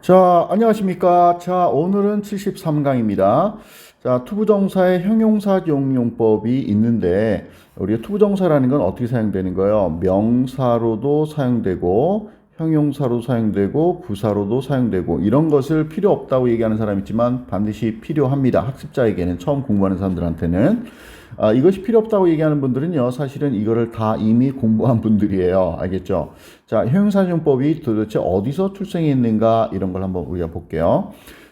자, 안녕하십니까. 자, 오늘은 73강입니다. 자, 투부정사의 형용사용용법이 있는데, 우리가 투부정사라는 건 어떻게 사용되는 거예요? 명사로도 사용되고, 형용사로 사용되고, 부사로도 사용되고, 이런 것을 필요 없다고 얘기하는 사람이 있지만 반드시 필요합니다. 학습자에게는, 처음 공부하는 사람들한테는. 이것이 필요 없다고 얘기하는 분들은요, 사실은 이거를 다 이미 공부한 분들이에요. 알겠죠? 자, 형용사용법이 도대체 어디서 출생했는가 이런 걸 한번 우리가 볼게요.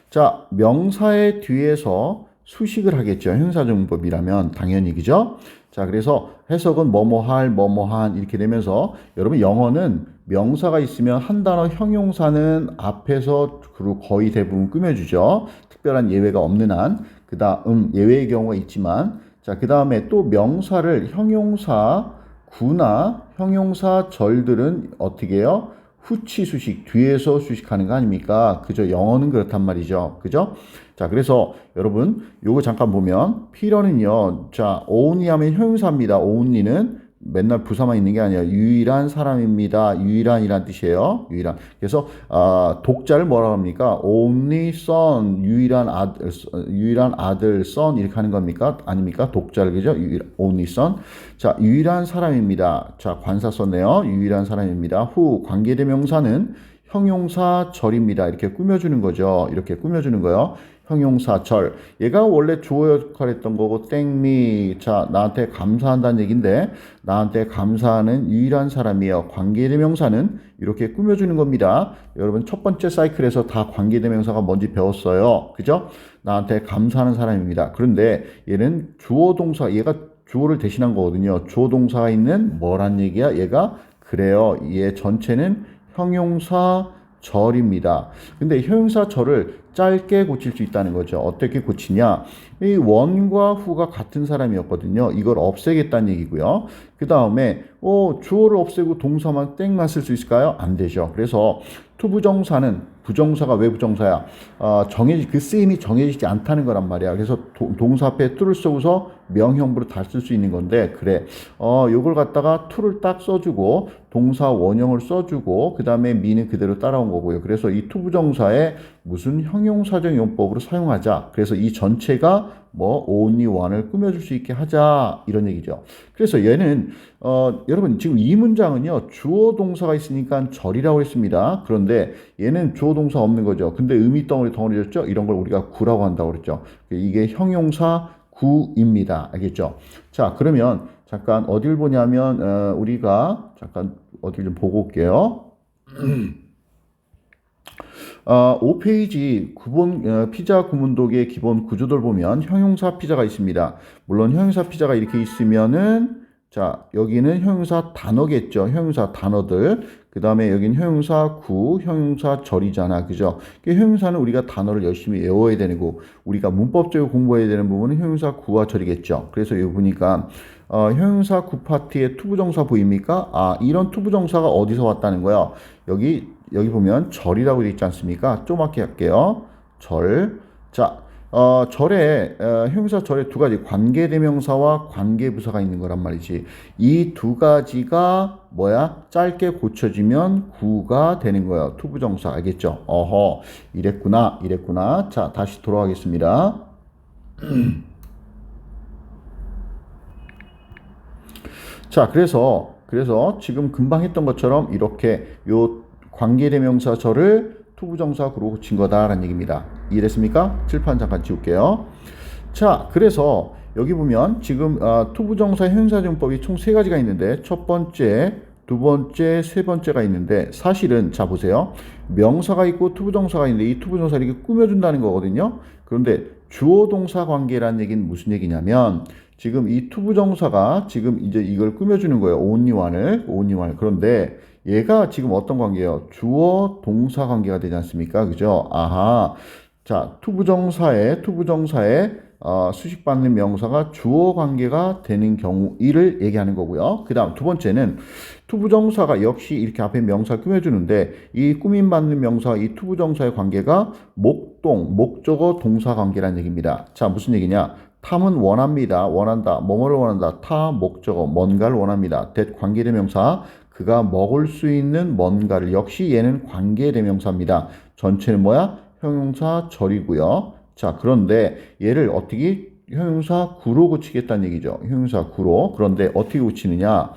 자, 명사의 뒤에서 수식을 하겠죠. 형용사용법이라면 당연히 그죠? 자, 그래서 해석은 뭐뭐할, 뭐뭐한 이렇게 되면서 여러분 영어는 명사가 있으면 한 단어 형용사는 앞에서 거의 대부분 꾸며주죠. 특별한 예외가 없는 한. 그다음 예외의 경우가 있지만 자, 그 다음에 또 명사를 형용사 구나 형용사 절들은 어떻게 해요? 후치 수식, 뒤에서 수식하는 거 아닙니까? 그죠? 영어는 그렇단 말이죠. 그죠? 자, 그래서 여러분, 요거 잠깐 보면, 필요는요, 자, only 하면 형용사입니다. only는 맨날 부사만 있는 게 아니라 유일한 사람입니다. 유일한이란 뜻이에요. 유일한. 그래서 독자를 뭐라고 합니까? only son, 유일한 아들 son 이렇게 하는 겁니까? 아닙니까? 독자를 그죠? only son. 자, 유일한 사람입니다. 자, 관사 썼네요. 유일한 사람입니다. 후 관계대명사는 형용사절입니다. 이렇게 꾸며주는 거죠. 이렇게 꾸며주는 거요. 형용사절. 얘가 원래 주어 역할을 했던 거고 땡미. 자, 나한테 감사한다는 얘기인데 나한테 감사하는 유일한 사람이에요. 관계대명사는 이렇게 꾸며주는 겁니다. 여러분 첫 번째 사이클에서 다 관계대명사가 뭔지 배웠어요. 그죠? 나한테 감사하는 사람입니다. 그런데 얘는 주어 동사, 얘가 주어를 대신한 거거든요. 주어 동사가 있는 뭐란 얘기야? 얘가 그래요. 얘 전체는 형용사 절입니다. 근데 형용사 절을 짧게 고칠 수 있다는 거죠. 어떻게 고치냐? 이 원과 후가 같은 사람이었거든요. 이걸 없애겠다는 얘기고요. 그 다음에 주어를 없애고 동사만 땡만 쓸 수 있을까요? 안 되죠. 그래서 투부정사는 부정사가 왜 부정사야? 그 쓰임이 정해지지 않다는 거란 말이야. 그래서 동사 앞에 to를 써서 명형부로 다 쓸 수 있는 건데, 그래. 요걸 갖다가 to를 딱 써주고, 동사 원형을 써주고, 그 다음에 me는 그대로 따라온 거고요. 그래서 이 투부정사에 무슨 형용사적 용법으로 사용하자. 그래서 이 전체가 only one을 꾸며줄 수 있게 하자. 이런 얘기죠. 그래서 얘는, 여러분, 지금 이 문장은요, 주어 동사가 있으니까 절이라고 했습니다. 그런데 얘는 주어 동사 없는 거죠. 근데 의미 덩어리였죠? 이런 걸 우리가 구라고 한다고 그랬죠. 이게 형용사 구입니다. 알겠죠? 자, 그러면 잠깐 어딜 보냐면, 우리가 잠깐 어딜 좀 보고 올게요. 5페이지 피자 구문독의 기본 구조들 보면 형용사 피자가 있습니다. 물론 형용사 피자가 이렇게 있으면은 자, 여기는 형용사 단어겠죠. 형용사 단어들. 그 다음에 여기는 형용사 구, 형용사 절이잖아. 그죠? 형용사는 우리가 단어를 열심히 외워야 되고, 우리가 문법적으로 공부해야 되는 부분은 형용사 구와 절이겠죠. 그래서 여기 보니까, 형용사 구 파트에 투부정사 보입니까? 이런 투부정사가 어디서 왔다는 거야? 여기 보면 절이라고 되어 있지 않습니까? 조그맣게 할게요. 절. 자, 형용사 절에 두 가지 관계대명사와 관계부사가 있는 거란 말이지. 이 두 가지가 짧게 고쳐지면 구가 되는 거예요. 투부정사 알겠죠? 이랬구나. 자, 다시 돌아가겠습니다. 자, 그래서 지금 금방 했던 것처럼 이렇게 요 관계대명사 절을 투부정사구로 고친 거다라는 얘기입니다. 이해됐습니까? 칠판 잠깐 지울게요. 자, 그래서 여기 보면 지금 투부정사 형용사용법이 총 세 가지가 있는데 첫 번째, 두 번째, 세 번째가 있는데 사실은 자 보세요. 명사가 있고 투부정사가 있는데 이 투부정사를 이렇게 꾸며준다는 거거든요. 그런데 주어 동사 관계라는 얘기는 무슨 얘기냐면 지금 이 투부정사가 지금 이제 이걸 꾸며주는 거예요. only one을. 그런데 얘가 지금 어떤 관계예요? 주어 동사 관계가 되지 않습니까? 그죠? 자, 투부정사에 수식받는 명사가 주어 관계가 되는 경우 이를 얘기하는 거고요. 그 다음 두 번째는 투부정사가 역시 이렇게 앞에 명사 꾸며주는데 이 꾸밈받는 명사와 이 투부정사의 관계가 목적어 동사 관계라는 얘기입니다. 자, 무슨 얘기냐? 탐은 원한다. 뭐뭐를 원한다. 타, 목적어, 뭔가를 원합니다. that 관계대명사, 그가 먹을 수 있는 뭔가를 역시 얘는 관계대명사입니다. 전체는 뭐야? 형용사 절이고요. 자, 그런데 얘를 어떻게 형용사 구로 고치겠다는 얘기죠. 형용사 구로. 그런데 어떻게 고치느냐?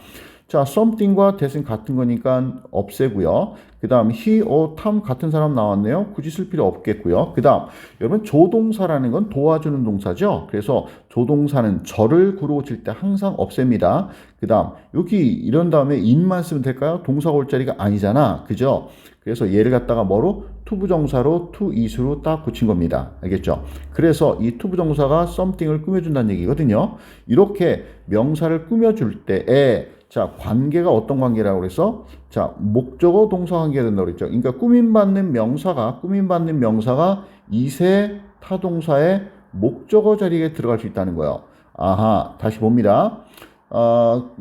자, something과 that은 같은 거니까 없애고요. 그 다음 he, Tom 같은 사람 나왔네요. 굳이 쓸 필요 없겠고요. 그 다음 여러분 조동사라는 건 도와주는 동사죠. 그래서 조동사는 절을 구로 고칠 때 항상 없앱니다. 그 다음 여기 이런 다음에 in만 쓰면 될까요? 동사가 올 자리가 아니잖아. 그죠? 그래서 얘를 갖다가 뭐로? 투부정사로 to is로 딱 고친 겁니다. 알겠죠? 그래서 이 투부정사가 something을 꾸며준다는 얘기거든요. 이렇게 명사를 꾸며줄 때에 자, 관계가 어떤 관계라고 그래서 자, 목적어 동사 관계가 된다고 그랬죠. 그러니까 꾸밈받는 명사가 이세 타동사의 목적어 자리에 들어갈 수 있다는 거예요. 아하, 다시 봅니다.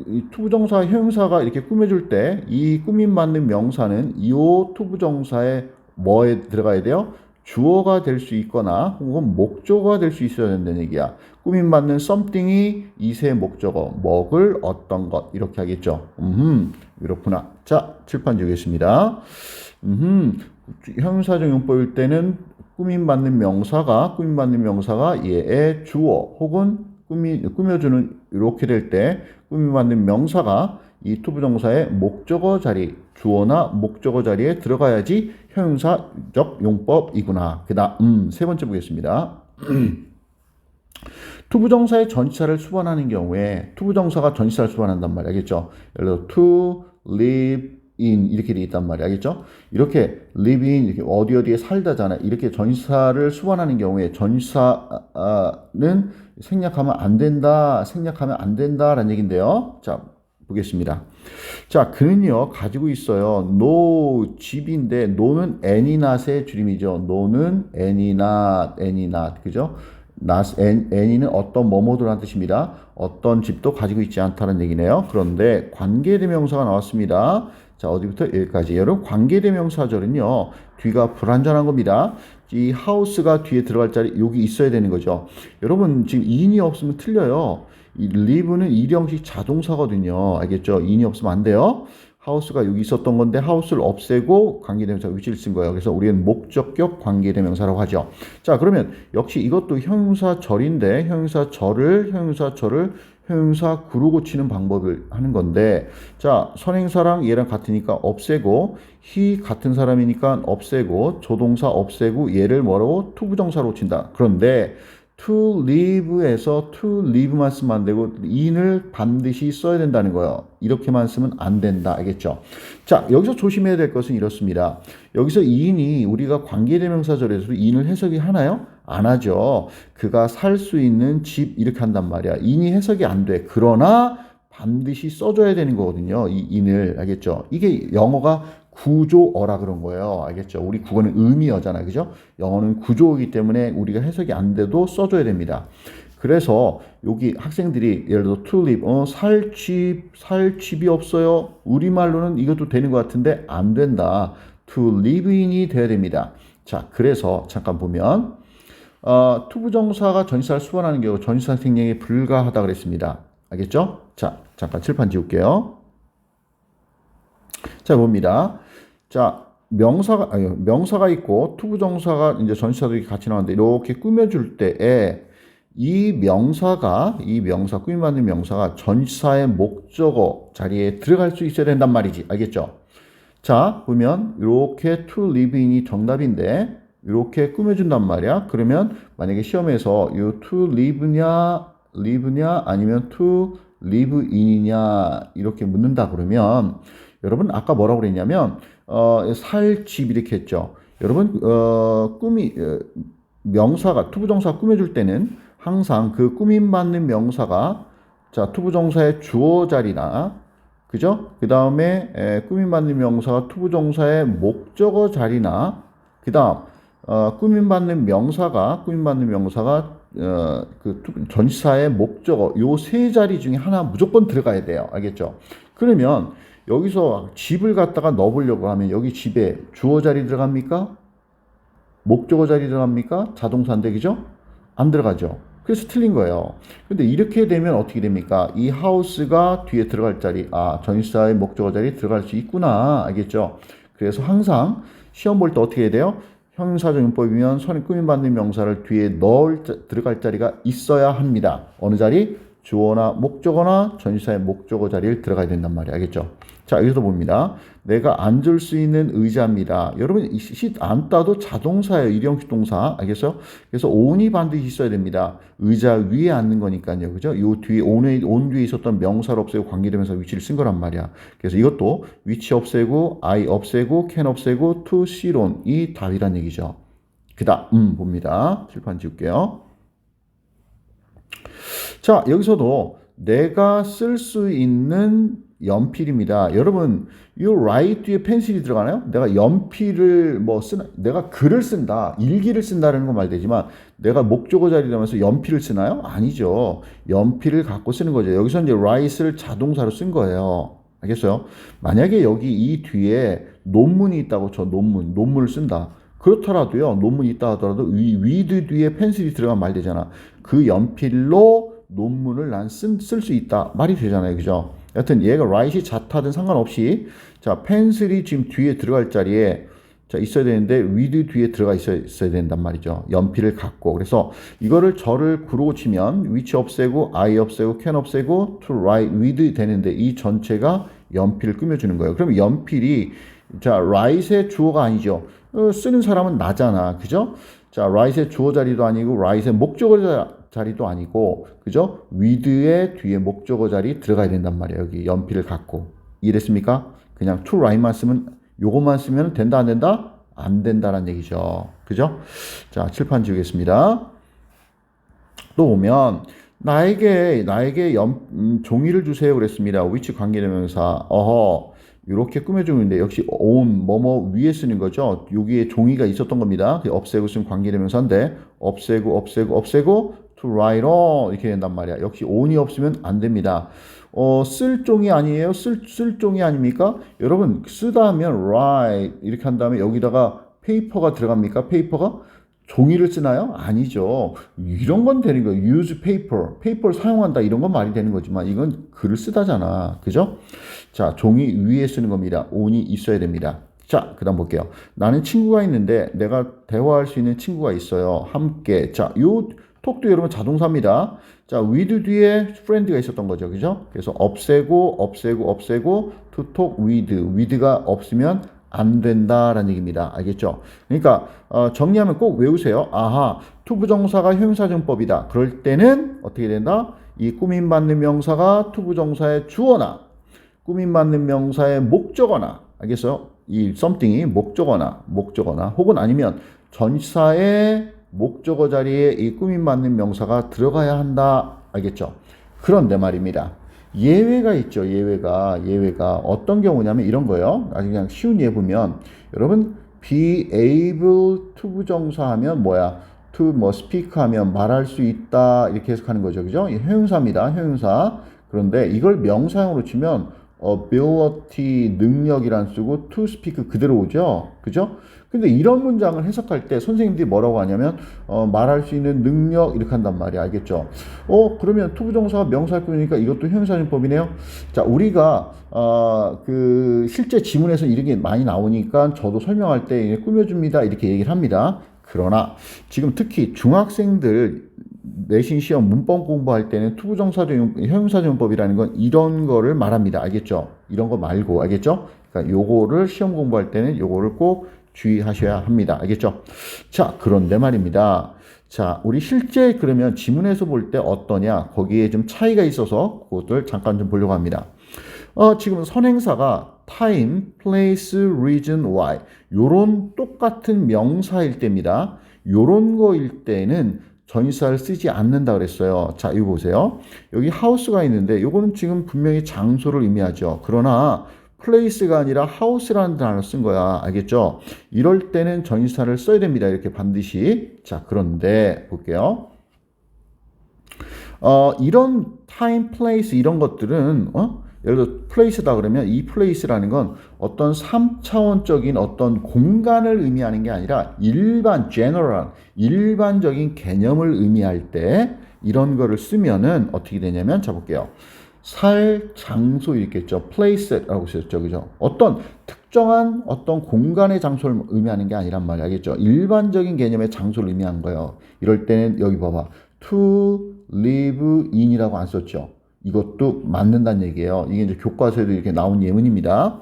이 투부정사 형용사가 이렇게 꾸며줄 때 이 꾸밈받는 명사는 이 투부정사의 뭐에 들어가야 돼요? 주어가 될 수 있거나 혹은 목적어가 될 수 있어야 된다는 얘기야. 꾸밈받는 something이 이세 목적어, 먹을 어떤 것 이렇게 하겠죠. 그렇구나. 자, 칠판 지우겠습니다. 형용사적 용법일 때는 꾸밈받는 명사가 얘의 주어 혹은 꾸며주는 이렇게 될 때 꾸밈받는 명사가 이 투부정사의 목적어 자리, 주어나 목적어 자리에 들어가야지 형용사적 용법이구나. 그 다음 세 번째 보겠습니다. 투부정사의 전치사를 수반하는 경우에 투부정사가 전치사를 수반한단 말이야. 알겠죠? 예를 들어 to live in 이렇게 돼 있단 말이야. 알겠죠? 이렇게 live in 이렇게 어디에 살다잖아. 이렇게 전치사를 수반하는 경우에 전치사는 생략하면 안 된다라는 얘긴데요. 자, 보겠습니다. 자, 그는요 가지고 있어요. no 집인데 no는 any not의 줄임이죠. no는 any not 그죠? any는 어떤 뭐뭐들한 뜻입니다. 어떤 집도 가지고 있지 않다는 얘기네요. 그런데 관계대명사가 나왔습니다. 자, 어디부터 여기까지. 여러분 관계대명사절은요 뒤가 불완전한 겁니다. 이 house가 뒤에 들어갈 자리 여기 있어야 되는 거죠. 여러분 지금 in이 없으면 틀려요. 이 live는 일형식 자동사거든요. 알겠죠? in이 없으면 안 돼요. 하우스가 여기 있었던 건데 하우스를 없애고 관계대명사 위치를 쓴 거예요. 그래서 우리는 목적격 관계대명사라고 하죠. 자, 그러면 역시 이것도 형용사절인데 형용사절을 형용사 구로 고치는 방법을 하는 건데 자, 선행사랑 얘랑 같으니까 없애고 he 같은 사람이니까 없애고 조동사 없애고 얘를 뭐라고 투부정사로 고친다. 그런데 to live에서 to live만 쓰면 안 되고 in을 반드시 써야 된다는 거예요. 이렇게만 쓰면 안 된다. 알겠죠? 자, 여기서 조심해야 될 것은 이렇습니다. 여기서 in이 우리가 관계대명사절에서도 in을 해석이 하나요? 안 하죠. 그가 살 수 있는 집 이렇게 한단 말이야. in이 해석이 안 돼. 그러나 반드시 써줘야 되는 거거든요. 이 in을. 알겠죠? 이게 영어가 구조어라 그런 거예요. 알겠죠? 우리 국어는 의미어잖아. 그죠? 영어는 구조어이기 때문에 우리가 해석이 안 돼도 써줘야 됩니다. 그래서 여기 학생들이 예를 들어 to live, 살 집이 없어요. 우리말로는 이것도 되는 것 같은데 안 된다. to live in이 돼야 됩니다. 자, 그래서 잠깐 보면 투부정사가 전치사를 수반하는 경우 전치사 생략이 불가하다 그랬습니다. 알겠죠? 자, 잠깐 칠판 지울게요. 자, 봅니다. 자, 명사가 있고 투부정사가 이제 전치사도 같이 나오는데 이렇게 꾸며줄 때에 이 꾸밈받는 명사가 전치사의 목적어 자리에 들어갈 수 있어야 된단 말이지. 알겠죠? 자, 보면 이렇게 to live in이 정답인데 이렇게 꾸며준단 말이야. 그러면 만약에 시험에서 이 to live냐 아니면 to live in이냐 이렇게 묻는다 그러면 여러분 아까 뭐라고 그랬냐면 살 집 이렇게 했죠. 여러분 명사가 투부정사 꾸며줄 때는 항상 그 꾸밈받는 명사가 자 투부정사의 주어 자리나 그죠? 그 다음에 꾸밈받는 명사가 투부정사의 목적어 자리나 그 다음 꾸밈받는 명사가 그 전치사의 목적어 요 세 자리 중에 하나 무조건 들어가야 돼요. 알겠죠? 그러면 여기서 집을 갖다가 넣어보려고 하면 여기 집에 주어 자리 들어갑니까? 목적어 자리 들어갑니까? 자동사인데 그죠? 안 들어가죠. 그래서 틀린 거예요. 근데 이렇게 되면 어떻게 됩니까? 이 house가 뒤에 들어갈 자리, 전치사의 목적어 자리에 들어갈 수 있구나. 알겠죠? 그래서 항상 시험 볼 때 어떻게 해야 돼요? 형용사적 용법이면 선에 꾸밈받는 명사를 뒤에 들어갈 자리가 있어야 합니다. 어느 자리? 주어나 목적어나 전치사의 목적어 자리에 들어가야 된단 말이에요. 알겠죠? 자, 여기서 봅니다. 내가 앉을 수 있는 의자입니다. 여러분, sit 앉다도 자동사예요. 일형식 동사. 알겠어요? 그래서 on이 반드시 있어야 됩니다. 의자 위에 앉는 거니까요. 그죠? 요 뒤에, on 뒤에 있었던 명사를 없애고 관계대명사 위치를 쓴 거란 말이야. 그래서 이것도 위치 없애고, I 없애고, can 없애고, to sit on. 이 답이란 얘기죠. 그 다음, 봅니다. 칠판 지울게요. 자, 여기서도 내가 쓸 수 있는 연필입니다. 여러분, 이 write 뒤에 펜슬이 들어가나요? 내가 연필을 내가 글을 쓴다, 일기를 쓴다는 건 말되지만 내가 목적어 자리라면서 연필을 쓰나요? 아니죠. 연필을 갖고 쓰는 거죠. 여기서 이제 write를 자동사로 쓴 거예요. 알겠어요? 만약에 여기 이 뒤에 논문이 있다고 논문을 쓴다. 그렇더라도요, 논문이 있다 하더라도 with 뒤에 펜슬이 들어가면 말 되잖아. 그 연필로 논문을 난 쓸 수 있다. 말이 되잖아요. 그죠? 여튼 얘가 write이 자타든 상관없이 자, 펜슬이 지금 뒤에 들어갈 자리에 자, 있어야 되는데 with 뒤에 들어가 있어야 된단 말이죠. 연필을 갖고. 그래서 이거를 저를 구로 치면 which 없애고 I 없애고 can 없애고 to write with 되는데 이 전체가 연필을 꾸며주는 거예요. 그럼 연필이 자, write의 주어가 아니죠. 쓰는 사람은 나잖아. 그죠? 자, write의 주어 자리도 아니고 write의 목적어 자리도 아니고, 그죠? with의 뒤에 목적어 자리 들어가야 된단 말이에요. 여기 연필을 갖고. 이해됐습니까? 그냥 to write만 쓰면, 요것만 쓰면 된다, 안 된다? 안 된다라는 얘기죠. 그죠? 자, 칠판 지우겠습니다. 또 보면, 나에게 종이를 주세요. 그랬습니다. which 관계대명사. 이렇게 꾸며주는데 역시 on 뭐뭐 위에 쓰는 거죠. 여기에 종이가 있었던 겁니다. 없애고 쓴 관계대명사인데 없애고 to write on 이렇게 된단 말이야. 역시 on이 없으면 안 됩니다. 쓸 종이 아니에요? 쓸 종이 아닙니까? 여러분 쓰다 하면 write 이렇게 한 다음에 여기다가 paper가 들어갑니까? paper가? 종이를 쓰나요? 아니죠. 이런 건 되는 거예요. use paper를 사용한다 이런 건 말이 되는 거지만 이건 글을 쓰다잖아. 그죠? 자, 종이 위에 쓰는 겁니다. on이 있어야 됩니다. 자, 그 다음 볼게요. 나는 친구가 있는데 내가 대화할 수 있는 친구가 있어요. 함께. 자, 요 톡도 여러분 자동사입니다. 자, with 뒤에 friend가 있었던 거죠. 그죠? 그래서 없애고 to talk with가 없으면 안 된다라는 얘기입니다. 알겠죠? 그러니까 정리하면 꼭 외우세요. 투부정사가 형용사정법이다. 그럴 때는 어떻게 된다? 이 꾸밈받는 명사가 투부정사의 주어나 꾸밈받는 명사의 목적어나 알겠어요? 이 something이 목적어나 혹은 아니면 전치사의 목적어 자리에 이 꾸밈받는 명사가 들어가야 한다. 알겠죠? 그런데 말입니다. 예외가 있죠. 예외가 어떤 경우냐면 이런 거예요. 아주 그냥 쉬운 예 보면 여러분 be able to 부정사 하면 뭐야? to speak 하면 말할 수 있다 이렇게 해석하는 거죠. 그죠? 형용사입니다. 형용사. 그런데 이걸 명사형으로 치면 ability 능력이란 쓰고 to speak 그대로 오죠. 그죠? 근데 이런 문장을 해석할 때 선생님들이 뭐라고 하냐면 말할 수 있는 능력 이렇게 한단 말이야. 알겠죠? 그러면 투부정사가 명사를 꾸미니까 이것도 형용사용법이네요. 자, 우리가 그 실제 지문에서 이런 게 많이 나오니까 저도 설명할 때 꾸며줍니다 이렇게 얘기를 합니다. 그러나 지금 특히 중학생들 내신 시험 문법 공부할 때는 형용사정법이라는 건 이런 거를 말합니다. 알겠죠? 이런 거 말고 알겠죠? 그러니까 요거를 시험 공부할 때는 요거를 꼭 주의하셔야 합니다. 알겠죠? 자, 그런데 말입니다. 자, 우리 실제 그러면 지문에서 볼 때 어떠냐? 거기에 좀 차이가 있어서 그것들 잠깐 좀 보려고 합니다. 지금 선행사가 time, place, reason, why 요런 똑같은 명사일 때입니다. 요런 거일 때는 전치사를 쓰지 않는다 그랬어요. 자, 이거 보세요. 여기 house가 있는데 요거는 지금 분명히 장소를 의미하죠. 그러나 place가 아니라 house라는 단어를 쓴 거야. 알겠죠? 이럴 때는 전치사를 써야 됩니다. 이렇게 반드시. 자, 그런데 볼게요. 이런 time, place 이런 것들은 예를 들어 place다 그러면 이 place라는 건 어떤 3차원적인 어떤 공간을 의미하는 게 아니라 일반적인 개념을 의미할 때 이런 거를 쓰면은 어떻게 되냐면 자 볼게요. 살 장소 있겠죠. place라고 쓰였죠. 그죠? 어떤 특정한 어떤 공간의 장소를 의미하는 게 아니란 말이야. 알겠죠? 일반적인 개념의 장소를 의미한 거예요. 이럴 때는 여기 봐봐. to live in이라고 안 썼죠. 이것도 맞는다는 얘기예요. 이게 이제 교과서에도 이렇게 나온 예문입니다.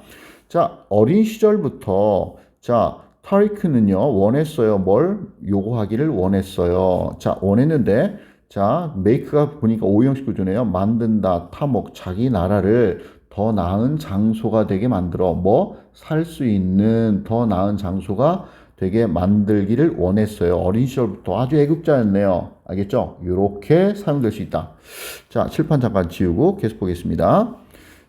자, 어린 시절부터 자, 타리크는요, 원했어요. 뭘? 요거 하기를 원했어요. 자, 원했는데 자, make가 보니까 오형식 구조네요. 만든다, 타목, 자기 나라를 더 나은 장소가 되게 만들어. 뭐? 살 수 있는 더 나은 장소가 되게 만들기를 원했어요. 어린 시절부터 아주 애국자였네요. 알겠죠? 이렇게 사용될 수 있다. 자, 칠판 잠깐 지우고 계속 보겠습니다.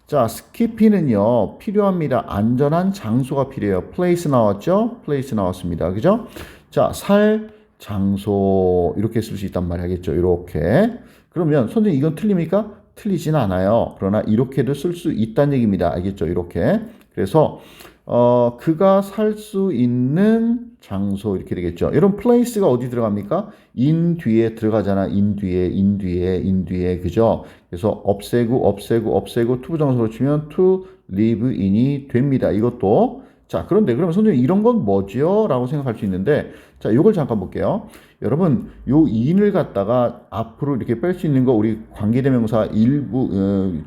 자, 스키피는요, 필요합니다. 안전한 장소가 필요해요. place 나왔죠? place 나왔습니다. 그죠? 자, 살 장소 이렇게 쓸 수 있단 말이 알겠죠? 이렇게. 그러면 선생님 이건 틀립니까? 틀리진 않아요. 그러나 이렇게도 쓸 수 있다는 얘기입니다. 알겠죠? 이렇게. 그래서 그가 살 수 있는 장소 이렇게 되겠죠. 여러분 place가 어디 들어갑니까? in 뒤에 들어가잖아. in 뒤에 그죠? 그래서 없애고 투부정사로 치면 to live in이 됩니다. 이것도 자, 그런데 그러면 선생님 이런 건 뭐지요? 라고 생각할 수 있는데 자, 요걸 잠깐 볼게요. 여러분 요 in을 갖다가 앞으로 이렇게 뺄 수 있는 거 우리 관계대명사 일부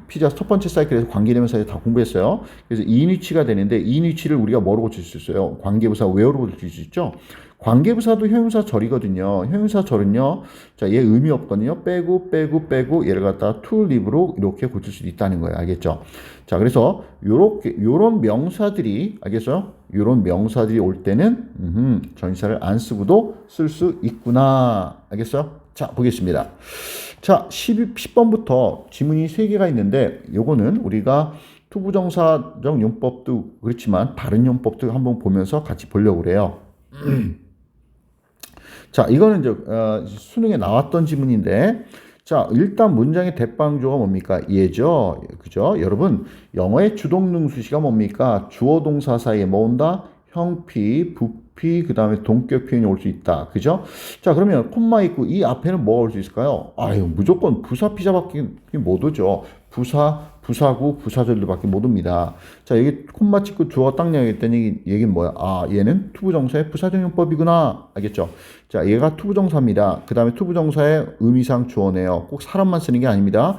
피자 첫 번째 사이클에서 관계대명사에 다 공부했어요. 그래서 in 위치가 되는데 in 위치를 우리가 뭐로 고칠 수 있어요? 관계부사 where로 고칠 수 있죠. 관계부사도 형용사 절이거든요. 형용사 절은요. 자, 얘 의미 없거든요. 빼고 얘를 갖다가 to live로 이렇게 고칠 수 있다는 거예요. 알겠죠? 자, 그래서 요런 명사들이 알겠어요? 요런 명사들이 올 때는 전치사를 안 쓰고도 쓸 수 있구나. 알겠어요? 자, 보겠습니다. 자, 10번부터 지문이 3개가 있는데 요거는 우리가 투부정사적 용법도 그렇지만 다른 용법도 한번 보면서 같이 보려고 그래요. 자, 이거는 이제 수능에 나왔던 지문인데 자, 일단 문장의 대방조가 뭡니까? 예죠. 그죠? 여러분, 영어의 주동능수시가 뭡니까? 주어 동사 사이에 뭐 온다? 형피, 부피, 그 다음에 동격 표현이 올 수 있다. 그죠? 자, 그러면 콤마 있고 이 앞에는 뭐가 올 수 있을까요? 아유, 무조건 부사, 피자밖에 못 오죠. 부사구, 부사절들밖에 못 옵니다. 자, 여기 콤마 찍고 주어 딱 나가겠다는 얘기는 뭐야? 아, 얘는 투부정사의 부사적용법이구나. 알겠죠? 자, 얘가 투부정사입니다. 그 다음에 투부정사의 의미상 주어네요. 꼭 사람만 쓰는 게 아닙니다.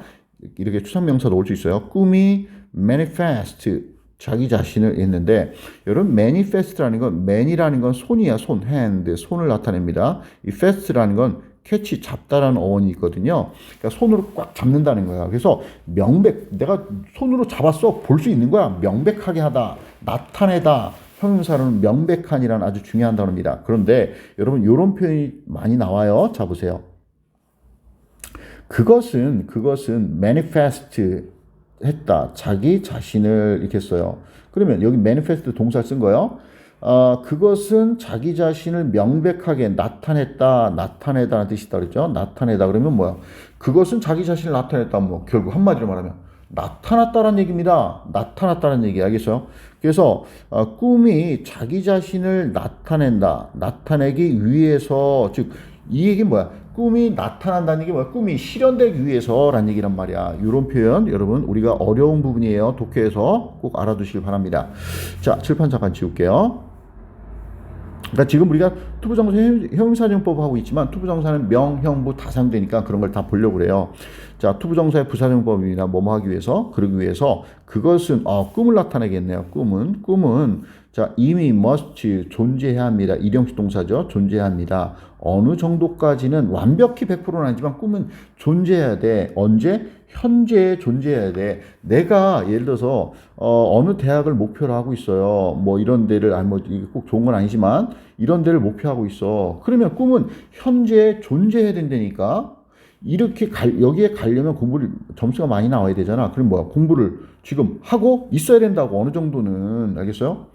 이렇게 추상명사도 올 수 있어요. 꿈이 manifest, 자기 자신을 했는데, 여러분, manifest라는 건, man이라는 건 손이야, 손, hand, 손을 나타냅니다. 이 fest라는 건 캐치, 잡다라는 어원이 있거든요. 그러니까 손으로 꽉 잡는다는 거야. 그래서 내가 손으로 잡았어. 볼 수 있는 거야. 명백하게 하다, 나타내다. 형용사로는 명백한이라는 아주 중요한 단어입니다. 그런데 여러분 이런 표현이 많이 나와요. 자 보세요. 그것은 manifest 했다. 자기 자신을 이렇게 써요. 그러면 여기 manifest 동사 쓴 거예요. 그것은 자기 자신을 명백하게 나타내다라는 뜻이 있다 그랬죠. 나타내다 그러면 뭐야? 그것은 자기 자신을 나타냈다. 뭐 결국 한마디로 말하면 나타났다는 얘기입니다. 나타났다는 얘기 알겠어요? 그래서 꿈이 자기 자신을 나타내기 위해서 즉 이 얘기는 뭐야? 꿈이 나타난다는 게 뭐야? 꿈이 실현되기 위해서라는 얘기란 말이야. 이런 표현 여러분 우리가 어려운 부분이에요. 독해에서 꼭 알아두시길 바랍니다. 자, 칠판 잠깐 지울게요. 그러니까 지금 우리가 투부정사 형용사정법 하고 있지만 투부정사는 명형부 다 사용되니까 그런 걸 다 보려고 그래요. 자, 투부정사의 부사정법이나 뭐뭐 하기 위해서 그러기 위해서 그것은 꿈을 나타내겠네요. 꿈은 자 이미 must 존재해야 합니다. 일형식 동사죠. 존재해야 합니다. 어느 정도까지는 완벽히 100%는 아니지만 꿈은 존재해야 돼. 언제? 현재에 존재해야 돼. 내가 예를 들어서 어느 대학을 목표로 하고 있어요. 뭐 이런 데를 아니 뭐 이게 꼭 좋은 건 아니지만 이런 데를 목표하고 있어. 그러면 꿈은 현재에 존재해야 된다니까. 이렇게 여기에 가려면 공부를 점수가 많이 나와야 되잖아. 그럼 뭐야? 공부를 지금 하고 있어야 된다고 어느 정도는 알겠어요?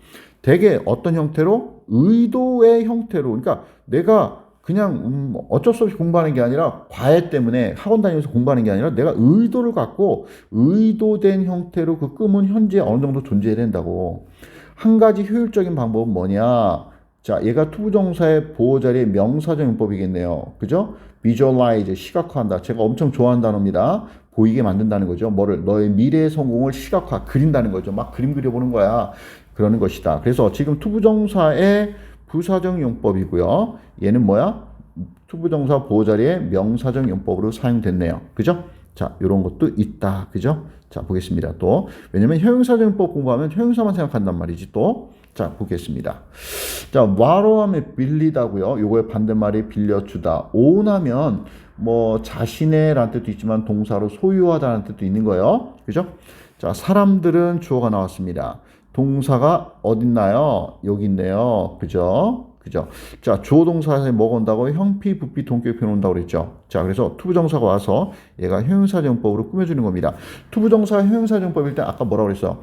되게 어떤 형태로? 의도의 형태로. 그러니까 내가 그냥 어쩔 수 없이 공부하는 게 아니라 과외 때문에 학원 다니면서 공부하는 게 아니라 내가 의도를 갖고 의도된 형태로 그 꿈은 현재 어느 정도 존재해야 된다고. 한 가지 효율적인 방법은 뭐냐? 자, 얘가 투부정사의 보호자리의 명사적 용법이겠네요. 그죠? visualize, 시각화한다. 제가 엄청 좋아하는 단어입니다. 보이게 만든다는 거죠. 뭐를? 너의 미래의 성공을 시각화, 그린다는 거죠. 막 그림 그려보는 거야. 그러는 것이다. 그래서 지금 투부정사의 부사적 용법이고요. 얘는 뭐야? 투부정사 보호자리의 명사적 용법으로 사용됐네요. 그죠? 자, 이런 것도 있다. 그죠? 자, 보겠습니다. 또 왜냐면 형용사적 용법 공부하면 형용사만 생각한단 말이지 또. 자, 보겠습니다. 자, 와로하면 빌리다고요. 요거의 반대말이 빌려주다. 오운하면 뭐 자신의 라는 뜻도 있지만 동사로 소유하다는 뜻도 있는 거예요. 그죠? 자, 사람들은 주어가 나왔습니다. 동사가 어딨나요? 여기 있네요. 그죠? 그죠? 자, 주어 동사에 뭐가 온다고? 형피, 부피, 동격이 온다고 그랬죠. 자, 그래서 투부정사가 와서 얘가 형용사정법으로 꾸며주는 겁니다. 투부정사 형용사정법일 때 아까 뭐라고 그랬어?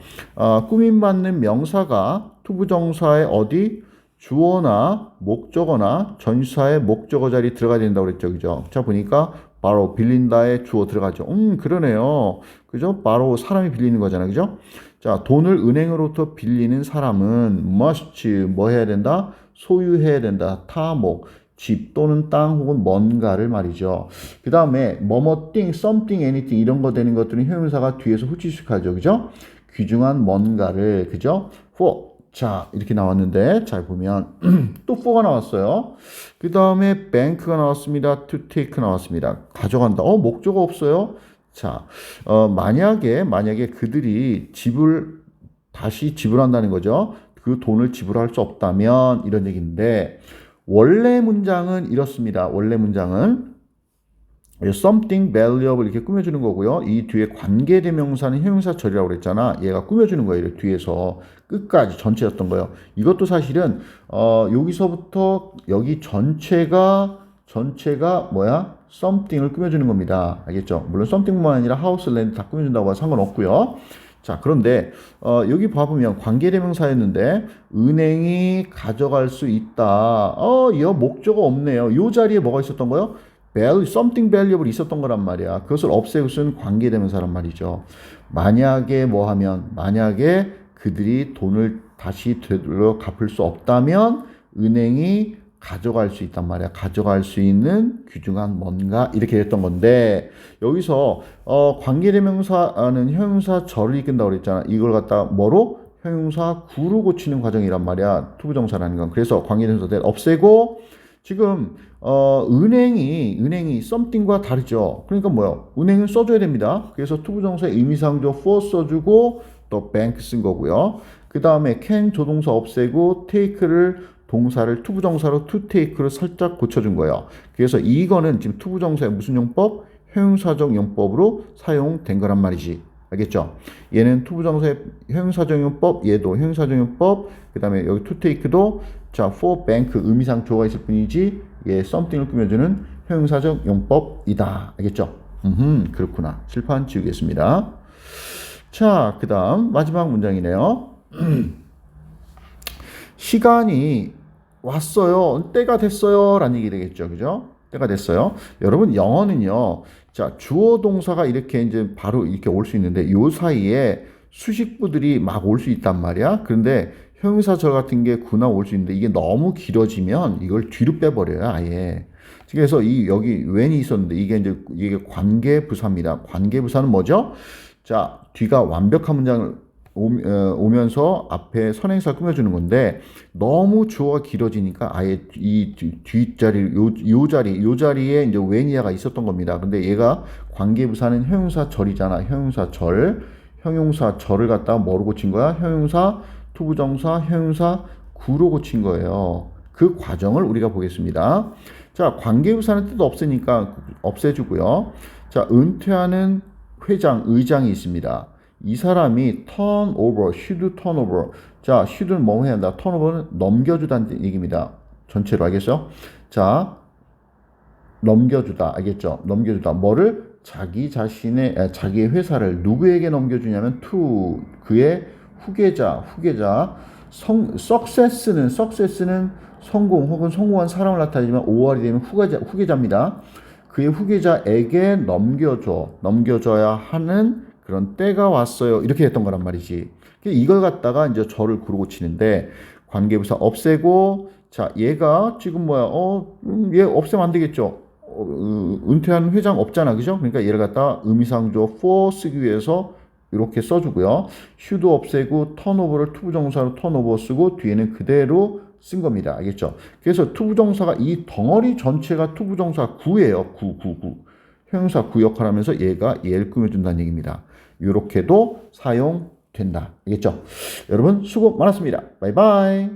꾸밈받는 명사가 투부정사의 어디? 주어나 목적어나 전치사의 목적어 자리에 들어가야 된다고 그랬죠. 그죠? 자, 보니까 바로 빌린다의 주어 들어가죠. 그러네요. 그죠? 바로 사람이 빌리는 거잖아. 그죠? 자, 돈을 은행으로부터 빌리는 사람은 must 뭐 해야 된다? 소유해야 된다. 타목, 집 또는 땅 혹은 뭔가를 말이죠. 그 다음에 뭐뭐 thing, something, anything 이런 거 되는 것들은 형용사가 뒤에서 후치식하죠. 그죠? 귀중한 뭔가를 그죠? for 자, 이렇게 나왔는데 잘 보면 또 for가 나왔어요. 그 다음에 bank가 나왔습니다. to take 나왔습니다. 가져간다. 목적어 없어요. 자, 만약에 그들이 집을 다시 지불한다는 거죠. 그 돈을 지불할 수 없다면 이런 얘기인데 원래 문장은 이렇습니다. 원래 문장은 something valuable 이렇게 꾸며주는 거고요. 이 뒤에 관계대명사는 형용사절이라고 그랬잖아. 얘가 꾸며주는 거예요. 뒤에서 끝까지 전체였던 거예요. 이것도 사실은 여기서부터 여기 전체가 뭐야? something을 꾸며주는 겁니다. 알겠죠? 물론 something뿐만 아니라 house, land 다 꾸며준다고 해서 상관없고요. 자, 그런데 여기 봐보면 관계대명사였는데 은행이 가져갈 수 있다. 이 목적어 없네요. 이 자리에 뭐가 있었던 거요? value, something valuable 있었던 거란 말이야. 그것을 없애고 쓴 관계대명사란 말이죠. 만약에 그들이 돈을 다시 되돌려 갚을 수 없다면 은행이 가져갈 수 있단 말이야. 가져갈 수 있는 귀중한 뭔가 이렇게 됐던 건데 여기서 관계대명사는 형용사 절을 이끈다고 그랬잖아. 이걸 갖다 뭐로? 형용사 구로 고치는 과정이란 말이야. 투부정사라는 건. 그래서 관계대명사 없애고 지금 은행이 something과 다르죠. 그러니까 뭐요? 은행은 써줘야 됩니다. 그래서 투부정사의 의미상조 for 써주고 또 bank 쓴 거고요. 그 다음에 can 조동사 없애고 take를 동사를 투부정사로 to take로 살짝 고쳐준 거예요. 그래서 이거는 지금 투부정사의 무슨 용법? 형용사적 용법으로 사용된 거란 말이지. 알겠죠? 얘는 투부정사의 형용사적 용법, 얘도 형용사적 용법, 그 다음에 여기 to take도 자, for bank 의미상 조가 있을 뿐이지 얘 something을 꾸며주는 형용사적 용법이다. 알겠죠? 그렇구나. 칠판 지우겠습니다. 자, 그 다음 마지막 문장이네요. 시간이 왔어요. 때가 됐어요. 라는 얘기 되겠죠. 그죠? 때가 됐어요. 여러분, 영어는요. 자, 주어 동사가 이렇게 이제 바로 이렇게 올 수 있는데 요 사이에 수식부들이 막 올 수 있단 말이야. 그런데 형용사절 같은 게 구나 올 수 있는데 이게 너무 길어지면 이걸 뒤로 빼버려요. 아예. 그래서 여기 when이 있었는데 이게 관계부사입니다. 관계부사는 뭐죠? 자, 뒤가 완벽한 문장을 오면서 앞에 선행사 꾸며주는 건데 너무 주어가 길어지니까 아예 이 뒷자리 요 자리에 이제 when이야가 있었던 겁니다. 근데 얘가 관계부사는 형용사절이잖아. 형용사절을 갖다가 뭐로 고친 거야? 형용사 투부정사 형용사 구로 고친 거예요. 그 과정을 우리가 보겠습니다. 자, 관계부사는 뜻 없으니까 없애주고요. 자, 은퇴하는 의장이 있습니다. 이 사람이 turn over, should turn over. 자, should는 뭐 해야 한다? turn over는 넘겨주다는 얘기입니다. 전체로 알겠죠? 자, 넘겨주다. 알겠죠? 넘겨주다. 뭐를? 자기의 회사를 누구에게 넘겨주냐면 to, 그의 후계자. success는 성공 혹은 성공한 사람을 나타내지만 5월이 되면 후계자입니다. 그의 후계자에게 넘겨줘야 하는 그런 때가 왔어요. 이렇게 했던 거란 말이지. 이걸 갖다가 이제 저를 구로 고치는데 관계부사 없애고 자 얘가 지금 얘 없애면 안 되겠죠. 은퇴한 회장 없잖아, 그죠? 그러니까 얘를 갖다 의미상조 for 쓰기 위해서 이렇게 써주고요. should도 없애고 턴오버를 투부정사로 턴오버 쓰고 뒤에는 그대로 쓴 겁니다. 알겠죠? 그래서 투부정사가 이 덩어리 전체가 투부정사 구예요. 구. 형용사 구 역할을 하면서 얘가 얘를 꾸며준다는 얘기입니다. 이렇게도 사용된다. 알겠죠? 여러분 수고 많았습니다. 바이바이.